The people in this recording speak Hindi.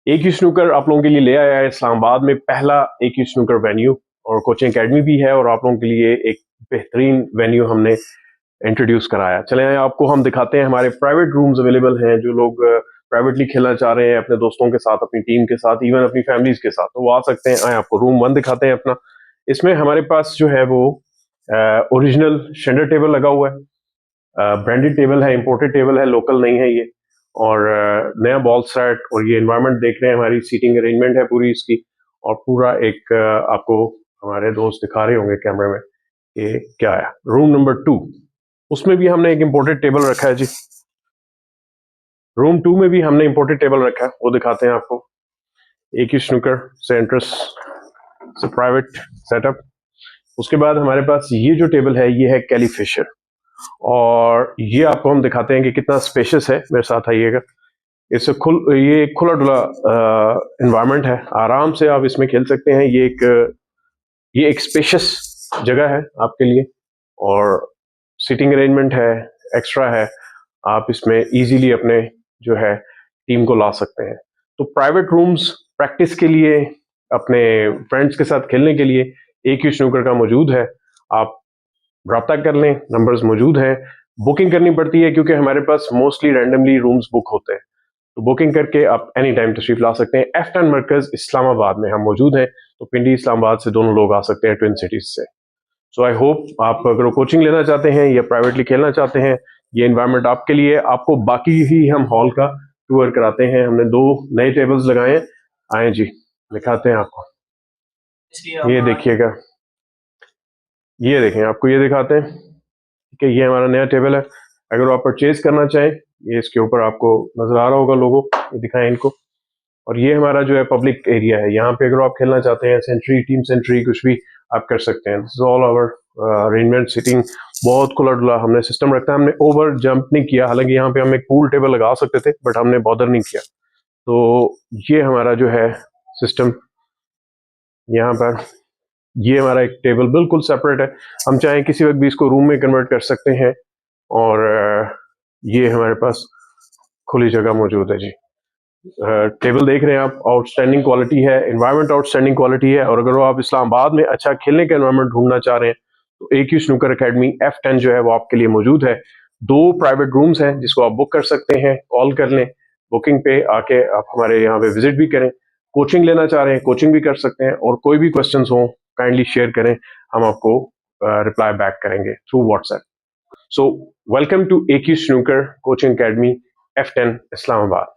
एक ही स्नूकर आप लोगों के लिए ले आया है इस्लामाबाद में पहला एक ही स्नूकर वेन्यू, और कोचिंग एकेडमी भी है, और आप लोगों के लिए एक बेहतरीन वेन्यू हमने इंट्रोड्यूस कराया। चले आपको हम दिखाते हैं, हमारे प्राइवेट रूम्स अवेलेबल हैं। जो लोग प्राइवेटली खेलना चाह रहे हैं अपने दोस्तों के साथ, अपनी टीम के साथ, इवन अपनी फैमिलीज के साथ, तो वो आ सकते हैं। आए आपको रूम 1 दिखाते हैं अपना। इसमें हमारे पास जो है वो ओरिजिनल शेंडर टेबल लगा हुआ है, ब्रांडेड टेबल है, इंपोर्टेड टेबल है, लोकल नहीं है ये। और नया बॉल सेट, और ये एनवायरनमेंट देख रहे हैं, हमारी सीटिंग अरेंजमेंट है पूरी इसकी, और पूरा एक आपको हमारे दोस्त दिखा रहे होंगे कैमरे में कि क्या है। रूम नंबर 2, उसमें भी हमने एक इंपोर्टेड टेबल रखा है जी। रूम 2 में भी हमने इंपोर्टेड टेबल रखा है, वो दिखाते हैं आपको। एक ही स्नूकर से इंटरेस्ट से प्राइवेट सेटअप। उसके बाद हमारे पास ये जो टेबल है ये है कैली फिशर, और ये आपको हम दिखाते हैं कि कितना स्पेशियस है। मेरे साथ आइएगा। इससे ये खुला डुला एनवायरनमेंट है, आराम से आप इसमें खेल सकते हैं। ये एक स्पेशियस जगह है आपके लिए, और सीटिंग अरेंजमेंट है, एक्स्ट्रा है। आप इसमें इजीली अपने जो है टीम को ला सकते हैं। तो प्राइवेट रूम्स प्रैक्टिस के लिए, अपने फ्रेंड्स के साथ खेलने के लिए एक ही स्नूकर का मौजूद है। आप रब्ता कर लें, नंबर्स मौजूद हैं। बुकिंग करनी पड़ती है क्योंकि हमारे पास मोस्टली रैंडमली रूम्स बुक होते हैं, तो बुकिंग करके आप एनी टाइम तशरीफ ला सकते हैं। F10 मरकज इस्लामाबाद में हम मौजूद हैं, तो पिंडी इस्लामाबाद से दोनों लोग आ सकते हैं, ट्विन सिटीज से। सो आई होप आप अगर कोचिंग लेना चाहते हैं या प्राइवेटली खेलना चाहते हैं, ये एनवायरनमेंट आपके लिए। आपको बाकी ही हम हॉल का टूर कराते हैं। हमने 2 नए टेबल्स लगाए हैं, आए जी दिखाते हैं आपको। ये देखिएगा, ये देखें, आपको ये दिखाते हैं कि ये हमारा नया टेबल है। अगर आप परचेज करना चाहें, ये इसके ऊपर आपको नजर आ रहा होगा लोगो, ये दिखाएं इनको। और ये हमारा जो है पब्लिक एरिया है, यहाँ पे अगर आप खेलना चाहते हैं सेंट्री, टीम सेंट्री, कुछ भी आप कर सकते हैं। This is all our arrangement, seating बहुत खुला डुला हमने सिस्टम रखा है। हमने ओवर जंप नहीं किया, हालांकि यहाँ पे हम एक पूल टेबल लगा सकते थे, बट हमने बॉदर नहीं किया। तो ये हमारा जो है सिस्टम यहाँ पर, ये हमारा एक टेबल बिल्कुल सेपरेट है। हम चाहें किसी वक्त भी इसको रूम में कन्वर्ट कर सकते हैं, और ये हमारे पास खुली जगह मौजूद है जी। टेबल देख रहे हैं आप, आउटस्टैंडिंग क्वालिटी है, एनवायरनमेंट आउटस्टैंडिंग क्वालिटी है। और अगर आप इस्लामाबाद में अच्छा खेलने का एनवायरनमेंट ढूंढना चाह रहे हैं, तो एक ही स्नूकर एकेडमी F10 जो है वो आपके लिए मौजूद है। 2 प्राइवेट रूम्स हैं जिसको आप बुक कर सकते हैं, कॉल कर लें, बुकिंग पे आके आप हमारे यहाँ पे विजिट भी करें। कोचिंग लेना चाह रहे हैं, कोचिंग भी कर सकते हैं, और कोई भी क्वेश्चन हो काइंडली शेयर करें, हम आपको रिप्लाई बैक करेंगे through WhatsApp. So welcome to एक ही snooker coaching academy F10 Islamabad.